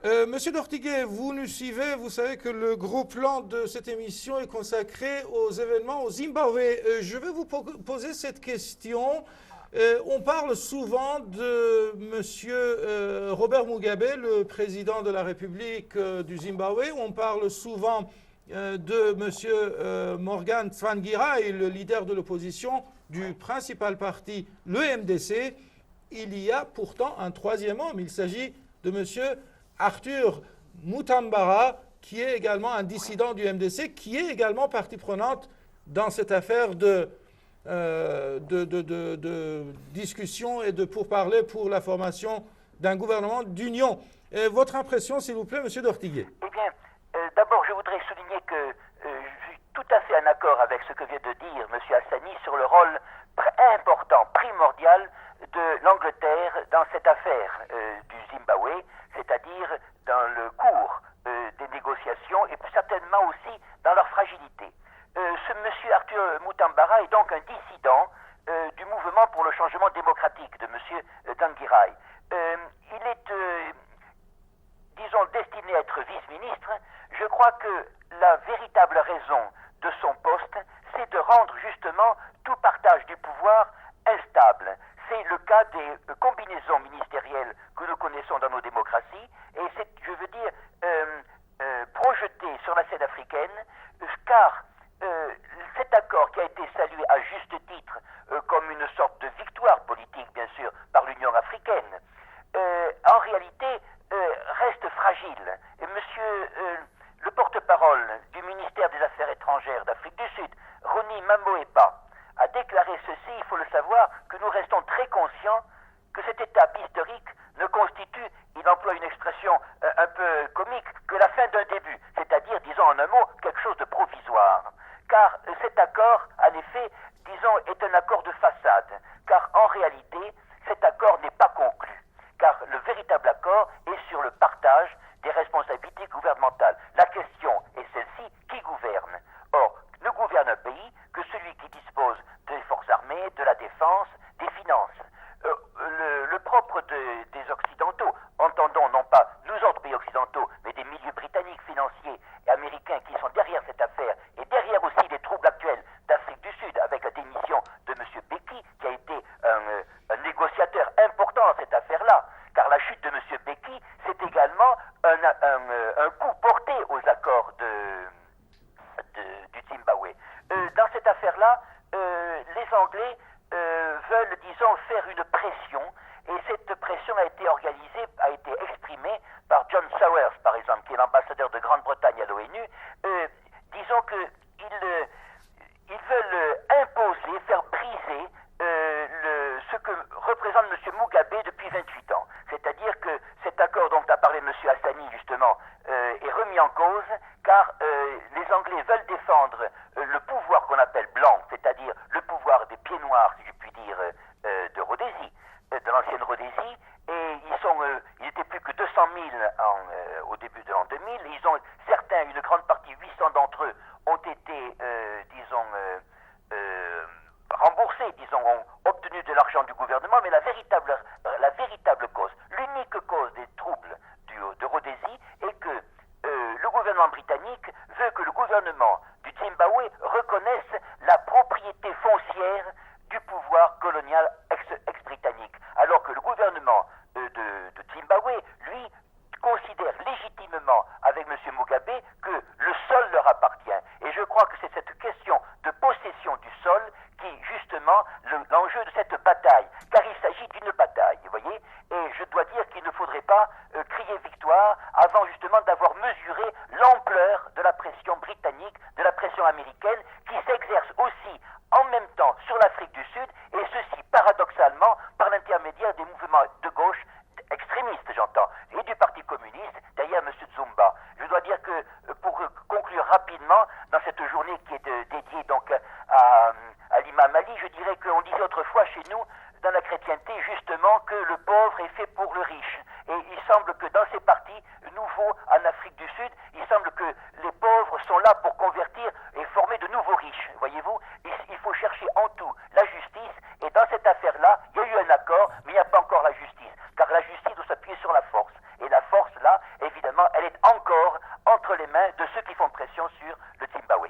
Monsieur Dortiguet, vous nous suivez, vous savez que le gros plan de cette émission est consacré aux événements au Zimbabwe. Je vais vous poser cette question. On parle souvent de Monsieur Robert Mugabe, le président de la République du Zimbabwe. On parle souvent de Monsieur Morgan Tsvangirai, le leader de l'opposition du principal parti, le MDC. Il y a pourtant un troisième homme. Il s'agit de Monsieur Arthur Mutambara, qui est également un dissident du MDC, qui est également partie prenante dans cette affaire de discussion et de pourparlers pour la formation d'un gouvernement d'union. Votre impression, s'il vous plaît, Monsieur Dortiguet? Eh bien, d'abord, je voudrais souligner que je suis tout à fait en accord avec ce que vient de dire M. Hassani sur le rôle important, primordial de l'Angleterre dans cette affaire du Zimbabwe, c'est-à-dire dans le cours des négociations et certainement aussi dans leur fragilité. Ce monsieur Arthur Mutambara est donc un dissident du mouvement pour le changement démocratique de monsieur Tsvangirai. Il est, disons, destiné à être vice-ministre. Je crois que la véritable raison de son poste, c'est de rendre justement tout partage du pouvoir instable. C'est le cas des combinaisons ministérielles que nous connaissons dans nos démocraties, et c'est, je veux dire, projeté sur la scène africaine, car cet accord qui a été salué à juste titre comme une sorte de victoire politique, bien sûr, par l'Union africaine, en réalité reste fragile. Et monsieur le porte-parole du ministère des Affaires étrangères d'Afrique du Sud, Ronnie Mamboepa, a déclaré ceci, il faut le savoir, que nous restons très conscients que cette étape historique ne constitue, il emploie une expression un peu comique, que la fin d'un début, c'est-à-dire, disons en un mot, quelque chose de provisoire. Car cet accord, en effet, disons, est un accord de façade, car en réalité, cet accord n'est pas conclu, car le véritable accord est sur le partage des responsabilités gouvernementales. La question est celle-ci, qui gouverne? Or, ne gouverne un pays que celui qui dispose des forces armées, de la défense, des finances. Le propre des Occidentaux, entendons non pas nous autres pays occidentaux, mais des milieux britanniques, financiers et américains qui sont derrière cette affaire, et derrière aussi les troubles actuels d'Afrique du Sud, avec la démission de M. Beki, qui a été un négociateur important dans cette affaire-là, car la chute de M. Beki, c'est également un coup porté aux accords du Zimbabwe. Dans cette affaire-là, les Anglais veulent, disons, faire une pression, et cette pression a été organisée, a été exprimée par John Sawers, par exemple, qui est l'ambassadeur de Grande-Bretagne à l'ONU. Disons qu'ils veulent imposer, faire briser ce que représente M. Mugabe depuis 28 ans. C'est-à-dire que cet accord dont a parlé M. Hassani, justement, est remis en cause, car les Anglais veulent défendre le pouvoir qu'on appelle blanc, c'est-à-dire le pouvoir des pieds noirs, si je puis dire, de Rhodésie, de l'ancienne Rhodésie, et ils étaient plus que 200 000 au début de l'an 2000, et certains, une grande partie, 800 d'entre eux, ont été, disons, remboursés, disons, ont obtenu de l'argent du gouvernement, mais la véritable cause, l'unique cause des troubles de Rhodésie est que le gouvernement britannique veut que le gouvernement du Zimbabwe reconnaisse la propriété foncière du pouvoir colonial ex-britannique, alors que le gouvernement de Zimbabwe, lui, considère légitimement avec M. Mugabe que le sol leur appartient. Et je crois que c'est cette question de possession du sol qui, justement, l'enjeu de cette bataille, car il s'agit d'une bataille, vous voyez, et je dois dire qu'il ne faudrait pas crier victoire avant justement d'avoir mesuré l'ampleur de la pression britannique, de la pression américaine, qui s'exerce aussi en même temps sur l'Afrique du Sud, et ceci paradoxalement par l'intermédiaire des mouvements de gauche extrémistes, j'entends, et du Parti communiste, derrière M. Zumba. Je dois dire que, pour conclure rapidement, dans cette journée qui est dédiée donc à l'imam Ali, je dirais qu'on disait autrefois chez nous, dans la chrétienté, justement, que le pauvre est fait pour le riche. Et il semble que dans ces partis nouveaux en Afrique du Sud, il semble que les pauvres sont là pour convertir et former de nouveaux riches. Voyez-vous, il faut chercher en tout la justice, et dans cette affaire-là, il y a eu un accord, mais il n'y a pas encore la justice. Car la justice doit s'appuyer sur la force. Et la force, là, évidemment, est encore entre les mains de ceux qui font pression sur le Zimbabwe.